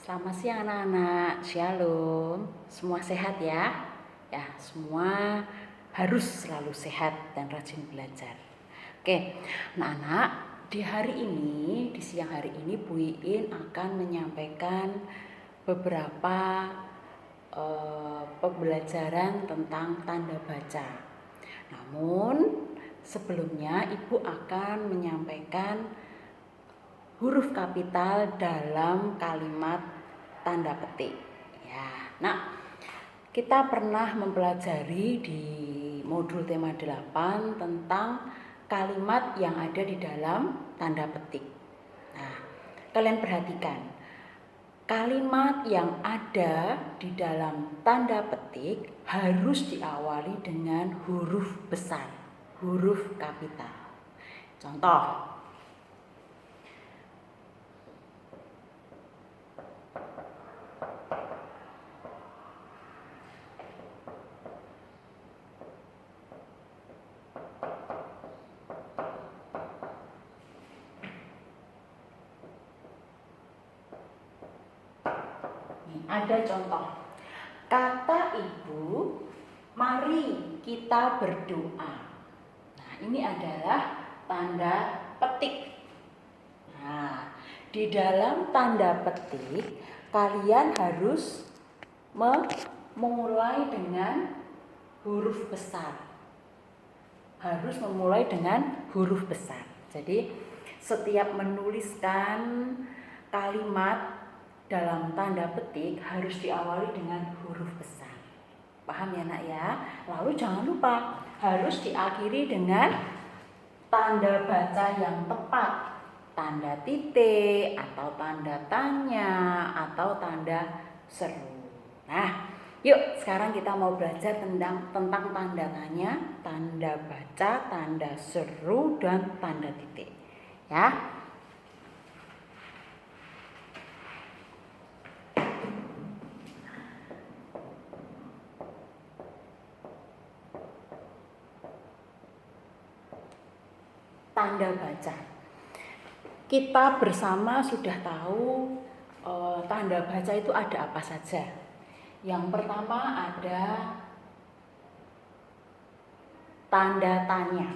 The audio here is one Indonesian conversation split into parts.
Selamat siang anak-anak, shalom. Semua sehat ya? Ya, semua harus selalu sehat dan rajin belajar. Oke, anak-anak, di hari ini, di siang hari ini Bu Iin akan menyampaikan beberapa pembelajaran tentang tanda baca. Namun, sebelumnya Ibu akan menyampaikan huruf kapital dalam kalimat tanda petik. Ya, nah, kita pernah mempelajari di modul tema 8 tentang kalimat yang ada di dalam tanda petik. Nah, kalian perhatikan, kalimat yang ada di dalam tanda petik harus diawali dengan huruf besar, huruf kapital. Contoh, ada contoh. Kata ibu, mari kita berdoa. Nah, ini adalah tanda petik. Nah, di dalam tanda petik kalian harus memulai dengan huruf besar. Harus memulai dengan huruf besar. Jadi, setiap menuliskan kalimat dalam tanda petik harus diawali dengan huruf besar. Paham ya nak ya? Lalu jangan lupa harus diakhiri dengan tanda baca yang tepat. Tanda titik atau tanda tanya atau tanda seru. Nah, yuk sekarang kita mau belajar tentang tanda tanya, tanda baca, tanda seru, dan tanda titik. Ya. Tanda baca. Kita bersama sudah tahu tanda baca itu ada apa saja. Yang pertama ada tanda tanya.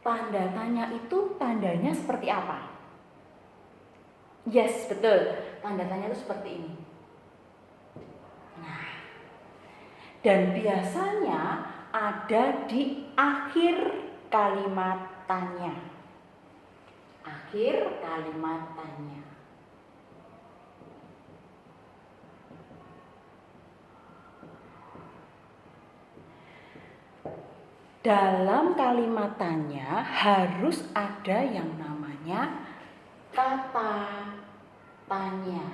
Tanda tanya itu tandanya seperti apa? Yes, betul. Tanda tanya itu seperti ini. Nah, dan biasanya ada di akhir kalimat tanya. Akhir kalimat tanya. Dalam kalimat tanya harus ada yang namanya kata tanya.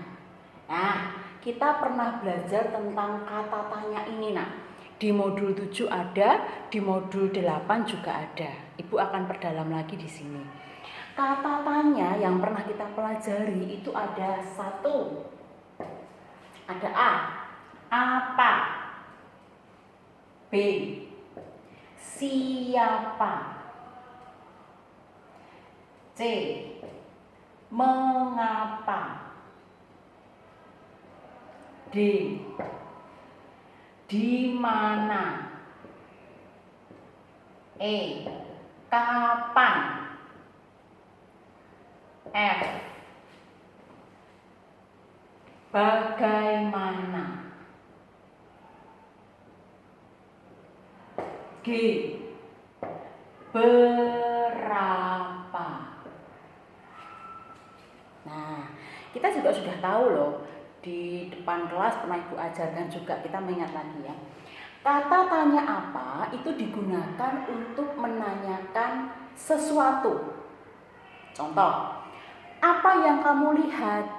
Nah, kita pernah belajar tentang kata tanya ini nak. Di modul 7 ada, di modul 8 juga ada. Ibu akan perdalam lagi di sini. Kata tanya yang pernah kita pelajari itu ada satu. Ada A, apa? B, siapa? C, mengapa? D, di mana? E, kapan? F, bagaimana? G, berapa? Nah, kita juga sudah tahu loh, di depan kelas pernah Ibu ajarkan juga, kita mengingat lagi ya. Kata tanya apa itu digunakan untuk menanyakan sesuatu. Contoh, apa yang kamu lihat?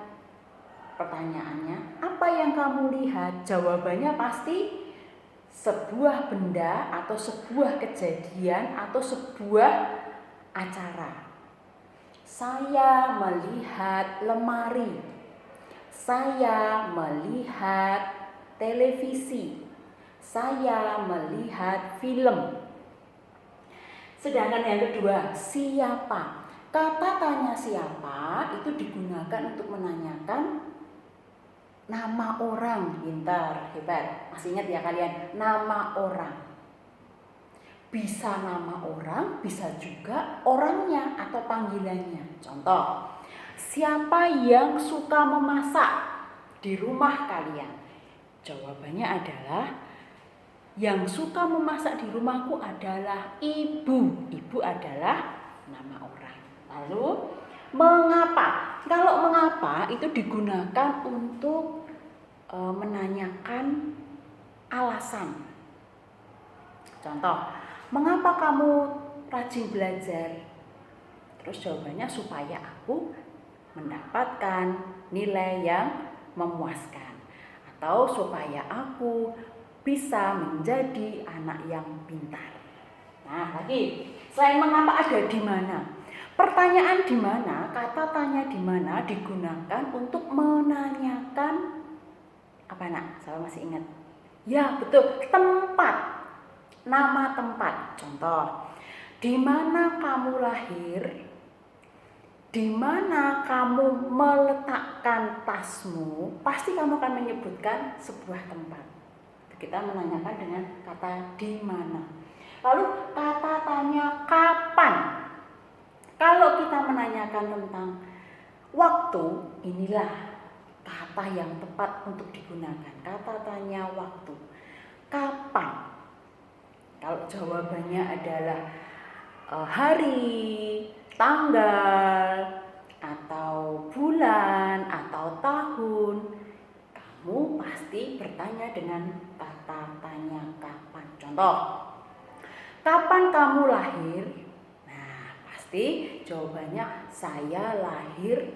Pertanyaannya, apa yang kamu lihat? Jawabannya pasti sebuah benda atau sebuah kejadian atau sebuah acara. Saya melihat lemari. Saya melihat televisi. Saya melihat film. Sedangkan yang kedua, siapa? Kata tanya siapa itu digunakan untuk menanyakan nama orang. Pintar, hebat. Masih ingat ya kalian? Nama orang. Bisa nama orang, bisa juga orangnya atau panggilannya. Contoh, siapa yang suka memasak di rumah kalian? Jawabannya adalah yang suka memasak di rumahku adalah ibu. Ibu adalah nama orang. Lalu mengapa? Kalau mengapa itu digunakan untuk menanyakan alasan. Contoh, mengapa kamu rajin belajar? Terus jawabannya supaya aku mendapatkan nilai yang memuaskan, atau supaya aku bisa menjadi anak yang pintar. Nah, lagi selain mengapa ada di mana. Pertanyaan di mana, kata tanya di mana digunakan untuk menanyakan apa nak? Saya masih ingat. Ya, betul, tempat. Nama tempat. Contoh, di mana kamu lahir? Di mana kamu meletakkan tasmu? Pasti kamu akan menyebutkan sebuah tempat. Kita menanyakan dengan kata di mana. Lalu kata tanya kapan. Kalau kita menanyakan tentang waktu, inilah kata yang tepat untuk digunakan. Kata tanya waktu. Kapan? Kalau jawabannya adalah hari, tanggal, atau bulan, atau tahun, kamu pasti bertanya dengan kata tanya kapan. Contoh, kapan kamu lahir? Nah, pasti jawabannya saya lahir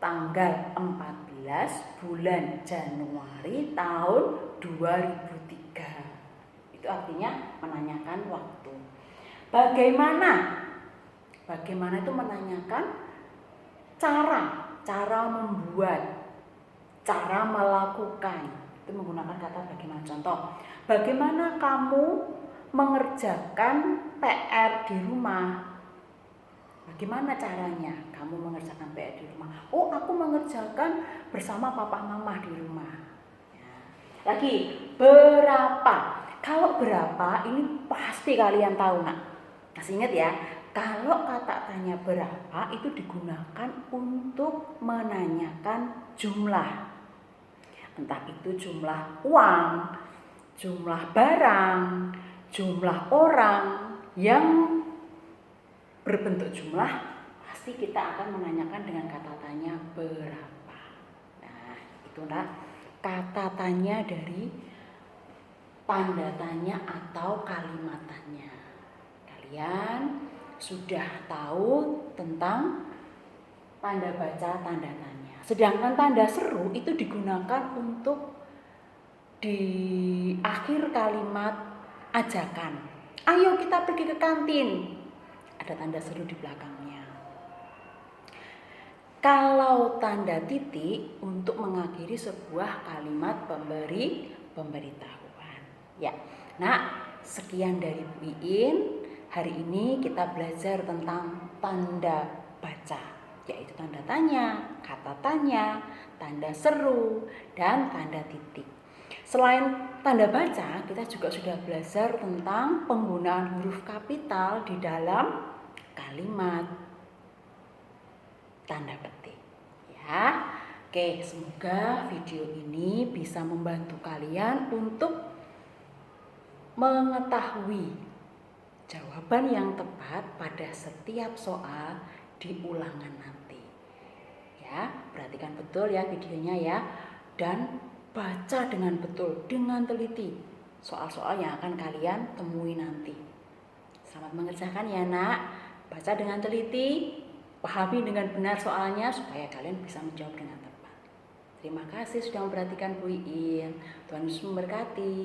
tanggal 14 bulan Januari tahun 2003. Itu artinya menanyakan waktu. Bagaimana? Bagaimana itu menanyakan cara membuat, cara melakukan. Itu menggunakan kata bagaimana. Contoh, bagaimana kamu mengerjakan PR di rumah? Bagaimana caranya kamu mengerjakan PR di rumah? Oh, aku mengerjakan bersama papa mama di rumah. Ya. Lagi, berapa? Kalau berapa ini pasti kalian tahu nak. Masih ingat ya? Kalau kata tanya berapa itu digunakan untuk menanyakan jumlah. Entah itu jumlah uang, jumlah barang, jumlah orang yang berbentuk jumlah, pasti kita akan menanyakan dengan kata tanya berapa. Nah, itulah kata tanya dari tanda tanya atau kalimat tanya. Kalian sudah tahu tentang tanda baca, tanda tanya. Sedangkan tanda seru itu digunakan untuk di akhir kalimat ajakan. Ayo kita pergi ke kantin. Ada tanda seru di belakangnya. Kalau tanda titik untuk mengakhiri sebuah kalimat pemberitahuan. Ya, nah sekian dari Bu Iin. Hari ini kita belajar tentang tanda baca, yaitu tanda tanya, kata tanya, tanda seru, dan tanda titik. Selain tanda baca, kita juga sudah belajar tentang penggunaan huruf kapital di dalam kalimat tanda petik. Ya, oke, semoga video ini bisa membantu kalian untuk mengetahui jawaban yang tepat pada setiap soal di ulangan nanti. Ya, perhatikan betul ya videonya ya, dan baca dengan betul, dengan teliti soal-soal yang akan kalian temui nanti. Selamat mengerjakan ya nak. Baca dengan teliti, pahami dengan benar soalnya supaya kalian bisa menjawab dengan tepat. Terima kasih sudah memperhatikan Bu Iin. Tuhan Yesus memberkati.